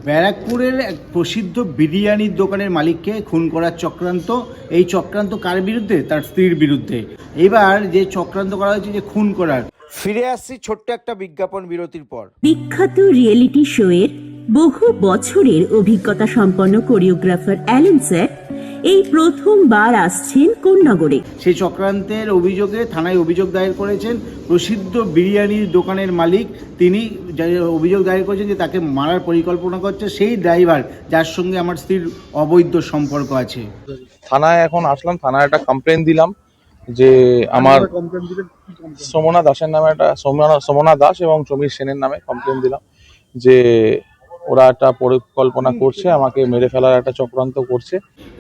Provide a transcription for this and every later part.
ব্যারাকপুরের এক প্রসিদ্ধ বিরিয়ানির দোকানের মালিককে খুন করার চক্রান্ত। এই চক্রান্ত কার বিরুদ্ধে? তার স্ত্রীর বিরুদ্ধে। এবার যে চক্রান্ত করা হয়েছে যে খুন করার। ফিরে আসছি ছোট্ট একটা বিজ্ঞাপন বিরতির পর। বিখ্যাত রিয়েলিটি শোয়ের বহু বছরের অভিজ্ঞতা সম্পন্ন কোরিওগ্রাফার অ্যালেন স্যার এই প্রথমবার আসছেন কোন্নগরে। সেই চক্রান্তের অভিযোগে থানায় অভিযোগ দায়ের করেছেন প্রসিদ্ধ বিরিয়ানির দোকানের মালিক। তিনি অভিযোগ দায়ের করেছেন যে তাকে মারার পরিকল্পনা করছে সেই ড্রাইভার যার সঙ্গে আমার স্ত্রীর অবৈধ সম্পর্ক আছে। থানায় এখন আসলাম, থানায় একটা কমপ্লেন দিলাম যে আমার সমনা দাসের নামে একটা সমনা দাস এবং সমীর সেনের নামে কমপ্লেন দিলাম যে ওরা একটা পরিকল্পনা করছে, আমাকে মেরে ফেলার একটা চক্রান্ত করছে।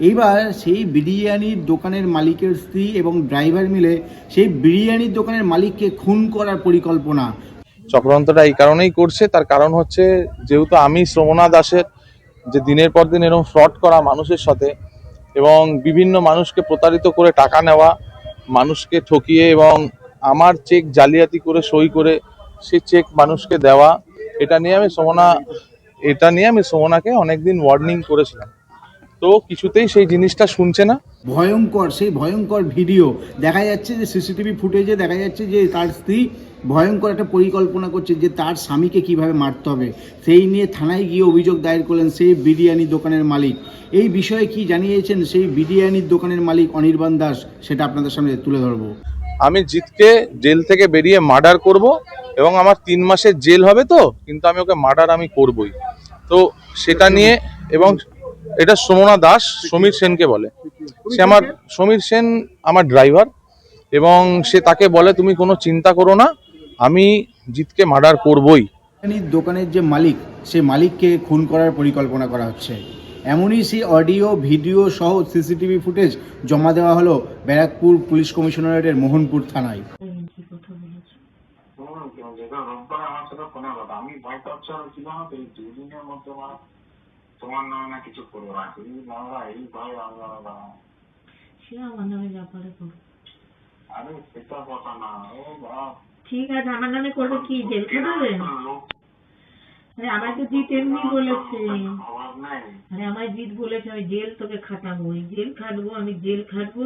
এইবার সেই বিরিয়ানির দোকানের মালিকের স্ত্রী এবং ড্রাইভার মিলে সেই বিরিয়ানির দোকানের মালিককে খুন করার পরিকল্পনা। চক্রান্তটা এই কারণেই করছে, তার কারণ হচ্ছে যেহেতু আমি সমনা দাসের যে দিনের পর দিন এরকম ফ্রড করা মানুষের সাথে এবং বিভিন্ন মানুষকে প্রতারিত করে টাকা নেওয়া, মানুষকে ঠকিয়ে এবং আমার চেক জালিয়াতি করে সই করে সে চেক মানুষকে দেওয়া, এটা নিয়ে আমি সমনাকে অনেকদিন ওয়ার্নিং করেছিলাম। তো কিছুতেই সেই জিনিসটা শুনছে না। সেই ভয়ঙ্কর ভিডিও দেখা যাচ্ছে যে সিসিটিভি ফুটেজে দেখা যাচ্ছে যে তার স্ত্রী ভয়ঙ্কর একটা পরিকল্পনা করছে যে তার স্বামীকে কিভাবে মারতে হবে। সেই নিয়ে থানায় গিয়ে অভিযোগ দায়ের করলেন সেই বিরিয়ানি দোকানের মালিক। এই বিষয়ে কি জানিয়েছেন সেই বিরিয়ানির দোকানের মালিক অনির্বাণ দাস, সেটা আপনাদের সামনে তুলে ধরবো। আমি জিতকে জেল থেকে বেরিয়ে মার্ডার করব এবং আমার 3 মাসের জেল হবে, তো কিন্তু আমি ওকে মার্ডার আমি করবই। তো সেটা নিয়ে, এবং এটা সমনা দাস সমীর সেনকে বলে, সমীর সেন আমার ড্রাইভার, এবং সে তাকে বলে তুমি কোনো চিন্তা করো না, আমি জিতকে মার্ডার করবই। বিরিয়ানির দোকানের যে মালিক, সেই মালিককে খুন করার পরিকল্পনা করা হচ্ছে। এমনই সেই অডিও ভিডিও সহ সিসিটিভি ফুটেজ জমা দেওয়া হলো ব্যারাকপুর পুলিশ কমিশনারেটের মোহনপুর থানায়। আমি ভয় পাচ্ছি ছিলাম এই 2 দিনের মধ্যে তোমার নামে না কিছু করবো না, এই ভয় আমরা সে আমার নামে যা পারে করুক। আরে সেটা কথা না, ও বাপ ঠিক আছে, আমার নামে করবে কি, জেল খাটাবে? আরে আমার তো জিত এমনি বলেছে, আরে আমার জিত বলেছে আমি জেল তোকে খাটাবো, জেল খাটবো, আমি জেল খাটবো,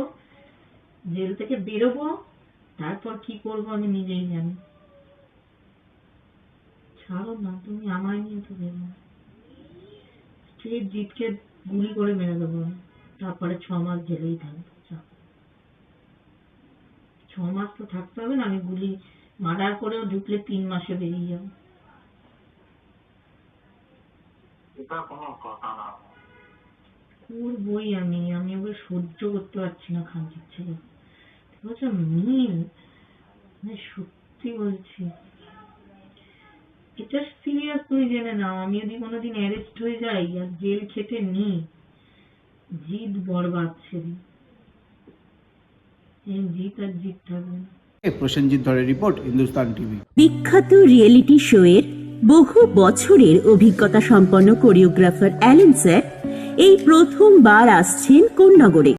জেল থেকে বেরোবো, তারপর কি করবো আমি নিজেই জানি। ছাড়ো না তুমি, আমায় নিয়ে তো বেরো। স্ট্রেট জিতকে গুলি করে মেরে দেবো, তারপরে 6 মাস জেলেই থাকবো। 6 মাস তো থাকতে হবে না, আমি গুলি মার্ডার করেও ঢুকলে 3 মাসে বেরিয়ে যাবো। এটা কোনো কথা না। করবই আমি ওকে সহ্য করতে পারছি না খানকির ছেলে। ঠিক আছে মিল, সত্যি বলছি, এটা সিরিয়াস তুমি জেনে নাও। আমি যদি কোনোদিন অ্যারেস্ট হয়ে যাই আর জেল খেটে নি, জিত বরবাদ ছেড়ে, জিত আর জিত থাকবে না। প্রসেনজিৎ ধরের রিপোর্ট, হিন্দুস্তান টিভি। বিখ্যাত রিয়েলিটি শোয়ের বহু বছরের অভিজ্ঞতা সম্পন্ন কোরিওগ্রাফার অ্যালেন স্যার এই প্রথমবার আসছেন কোন্নগরে।